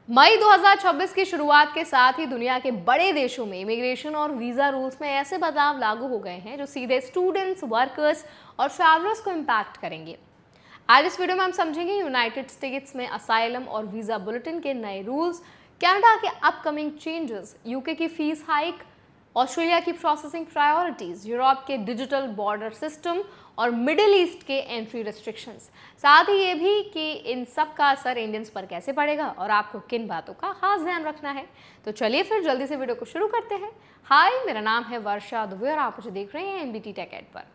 मई 2026 की शुरुआत के साथ ही दुनिया के बड़े देशों में इमिग्रेशन और वीजा रूल्स में ऐसे बदलाव लागू हो गए हैं जो सीधे स्टूडेंट्स, वर्कर्स और ट्रैवलर्स को इम्पैक्ट करेंगे। आज इस वीडियो में हम समझेंगे यूनाइटेड स्टेट्स में असाइलम और वीजा बुलेटिन के नए रूल्स, कनाडा के अपकमिंग चेंजेस, यूके की फीस हाइक, ऑस्ट्रेलिया की प्रोसेसिंग प्रायोरिटीज, यूरोप के डिजिटल बॉर्डर सिस्टम और मिडिल ईस्ट के एंट्री रेस्ट्रिक्शंस। साथ ही ये भी कि इन सब का असर इंडियंस पर कैसे पड़ेगा और आपको किन बातों का खास ध्यान रखना है। तो चलिए फिर जल्दी से वीडियो को शुरू करते हैं। हाय, मेरा नाम है वर्षा दुबे और आप मुझे देख रहे हैं एनबीटी टेक एड पर।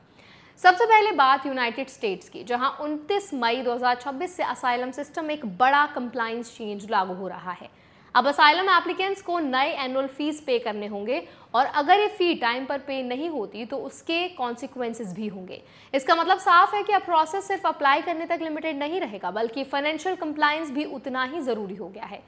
सबसे पहले बात यूनाइटेड स्टेट्स की, जहां 29 मई 2026 से असाइलम सिस्टम में एक बड़ा कंप्लायंस चेंज लागू हो रहा है। अब असाइलम एप्लीकेंट्स को नए एनुअल फीस पे करने होंगे और अगर ये फी टाइम पर पे नहीं होती तो उसके कॉन्सिक्वेंसेस भी होंगे। इसका मतलब साफ है कि अब प्रोसेस सिर्फ अप्लाई करने तक लिमिटेड नहीं रहेगा, बल्कि फाइनेंशियल कंप्लायंस भी उतना ही जरूरी हो गया है।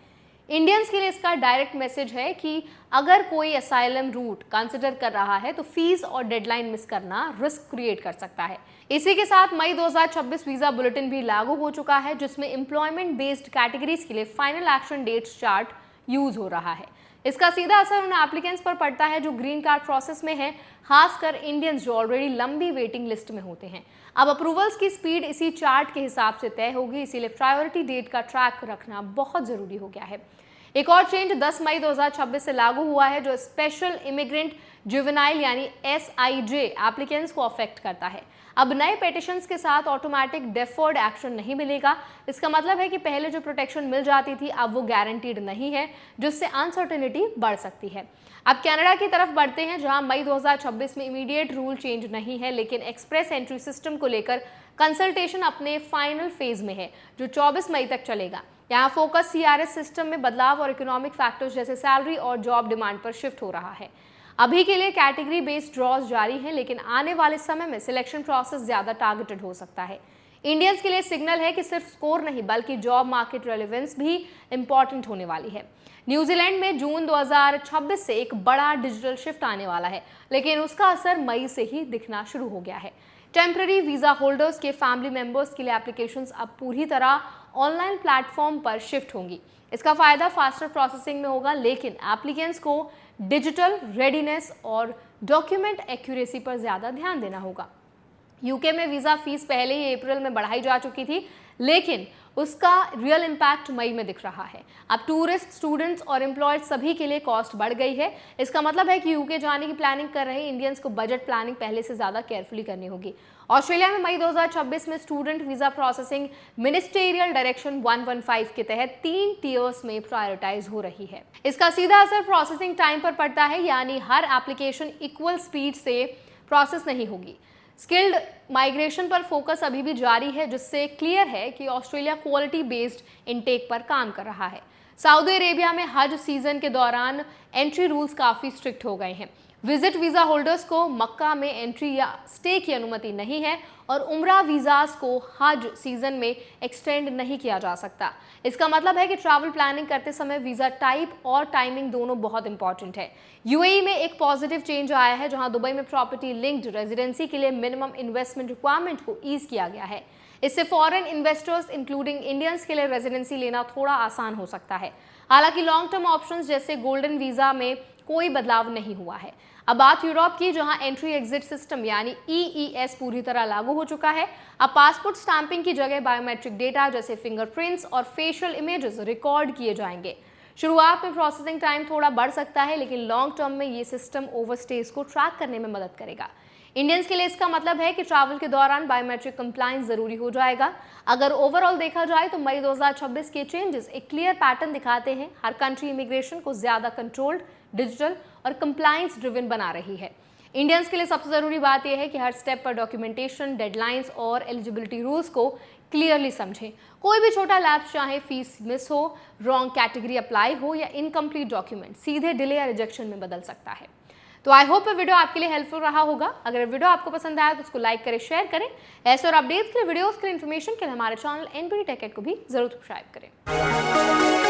इंडियंस के लिए इसका डायरेक्ट मैसेज है कि अगर कोई असाइलम रूट कंसिडर कर रहा है तो फीस और डेडलाइन मिस करना रिस्क क्रिएट कर सकता है। इसी के साथ मई 2026 वीजा बुलेटिन भी लागू हो चुका है, जिसमें एम्प्लॉयमेंट बेस्ड कैटेगरीज के लिए final action dates chart use हो रहा है। इसका सीधा असर उन एप्लीकेंट्स पर पड़ता है जो ग्रीन कार्ड प्रोसेस में हैं, खासकर इंडियंस जो ऑलरेडी लंबी वेटिंग लिस्ट में होते हैं। अब अप्रूवल्स की स्पीड इसी चार्ट के हिसाब से तय होगी, इसीलिए प्रायोरिटी डेट का ट्रैक रखना बहुत जरूरी हो गया है। एक और चेंज 10 मई 2026 से लागू हुआ है जो स्पेशल इमिग्रेंट जुवेनाइल यानी SIJ एप्लीकेंट्स को अफेक्ट करता है। अब नए पेटिशंस के साथ ऑटोमेटिक डेफर्ड एक्शन नहीं मिलेगा। इसका मतलब है कि पहले जो प्रोटेक्शन मिल जाती थी अब वो गारंटीड नहीं है, जिससे अनसर्टेनिटी बढ़ सकती है। अब कनाडा की तरफ बढ़ते हैं, जहां मई 2026 में इमीडिएट रूल चेंज नहीं है, लेकिन एक्सप्रेस एंट्री सिस्टम को लेकर कंसल्टेशन अपने फाइनल फेज में है, जो 24 मई तक चलेगा। यहाँ फोकस CRS सिस्टम में बदलाव और इकोनॉमिक फैक्टर्स जैसे सैलरी और जॉब डिमांड पर शिफ्ट हो रहा है। अभी के लिए कैटेगरी बेस्ड ड्रॉज जारी हैं, लेकिन आने वाले समय में सिलेक्शन प्रोसेस ज्यादा टारगेटेड हो सकता है। इंडियंस के लिए सिग्नल है कि सिर्फ स्कोर नहीं बल्कि जॉब मार्केट रेलेवेंस भी इंपॉर्टेंट होने वाली है। न्यूजीलैंड में जून 2026 से एक बड़ा डिजिटल शिफ्ट आने वाला है, लेकिन उसका असर मई से ही दिखना शुरू हो गया है। टेम्पररी वीजा होल्डर्स के फैमिली मेंबर्स के लिए एप्लीकेशंस अब पूरी तरह ऑनलाइन प्लेटफॉर्म पर शिफ्ट होंगी। इसका फायदा फास्टर प्रोसेसिंग में होगा, लेकिन एप्लीकेंट्स को डिजिटल रेडीनेस और डॉक्यूमेंट एक्यूरेसी पर ज्यादा ध्यान देना होगा। यूके में वीजा फीस पहले ही अप्रैल में बढ़ाई जा चुकी थी, लेकिन उसका रियल इम्पैक्ट मई में दिख रहा है। अब टूरिस्ट, स्टूडेंट्स और एम्प्लॉयज सभी के लिए कॉस्ट बढ़ गई है। इसका मतलब है कि यूके जाने की प्लानिंग कर रहे इंडियंस को बजट प्लानिंग पहले से ज्यादा केयरफुली करनी होगी। ऑस्ट्रेलिया में मई 2026 में student visa processing ministerial direction 115 के तहत 3 टीयर्स में प्रायोरिटाइज हो रही है। इसका सीधा असर प्रोसेसिंग टाइम पर पड़ता है, यानी हर एप्लीकेशन इक्वल स्पीड से प्रोसेस नहीं होगी। स्किल्ड माइग्रेशन पर फोकस अभी भी जारी है, जिससे क्लियर है कि ऑस्ट्रेलिया क्वालिटी बेस्ड इनटेक पर काम कर रहा है। सऊदी अरेबिया में हज सीजन के दौरान एंट्री रूल्स काफी स्ट्रिक्ट हो गए हैं। विजिट वीजा होल्डर्स को मक्का में एंट्री या स्टे की अनुमति नहीं है और उम्रा वीजास को हज सीजन में एक्सटेंड नहीं किया जा सकता। इसका मतलब है कि ट्रैवल प्लानिंग करते समय वीजा टाइप और टाइमिंग दोनों बहुत इंपॉर्टेंट है। यूएई में एक पॉजिटिव चेंज आया है, जहां दुबई में प्रॉपर्टी लिंक्ड रेजिडेंसी के लिए मिनिमम इन्वेस्टमेंट रिक्वायरमेंट को ईज किया गया है। इससे फॉरेन इन्वेस्टर्स इंक्लूडिंग इंडियंस के लिए रेजिडेंसी लेना थोड़ा आसान हो सकता है। हालांकि लॉन्ग टर्म ऑप्शंस जैसे गोल्डन वीजा में कोई बदलाव नहीं हुआ है। अब बात यूरोप की, जहां एंट्री एग्जिट सिस्टम यानी EES पूरी तरह लागू हो चुका है। अब पासपोर्ट स्टैंपिंग की जगह बायोमेट्रिक डेटा जैसे फिंगरप्रिंट्स और फेशियल इमेजेस रिकॉर्ड किए जाएंगे। शुरुआत में प्रोसेसिंग टाइम थोड़ा बढ़ सकता है, लेकिन लॉन्ग टर्म में ये सिस्टम ओवरस्टेज को ट्रैक करने में मदद करेगा। इंडियंस के लिए इसका मतलब है कि ट्रैवल के दौरान बायोमेट्रिक कंप्लायंस जरूरी हो जाएगा। अगर ओवरऑल देखा जाए तो मई 2026 के चेंजेस एक क्लियर पैटर्न दिखाते हैं। हर कंट्री इमिग्रेशन को ज्यादा कंट्रोल्ड, डिजिटल और कंप्लायंस ड्रिवन बना रही है। इंडियंस के लिए सबसे जरूरी बात यह है कि हर स्टेप पर डॉक्यूमेंटेशन, डेडलाइंस और एलिजिबिलिटी रूल्स को क्लियरली समझें। कोई भी छोटा लैप्स, चाहे फीस मिस हो, रॉन्ग कैटेगरी अप्लाई हो या इनकम्प्लीट डॉक्यूमेंट, सीधे डिले या रिजेक्शन में बदल सकता है। तो आई होप ये वीडियो आपके लिए हेल्पफुल रहा होगा। अगर वीडियो आपको पसंद आया तो उसको लाइक करें, शेयर करें। ऐसे और अपडेट्स के लिए, वीडियोस के लिए, इन्फॉर्मेशन के लिए हमारे चैनल एनबीटी टेक एड को भी जरूर सब्सक्राइब करें।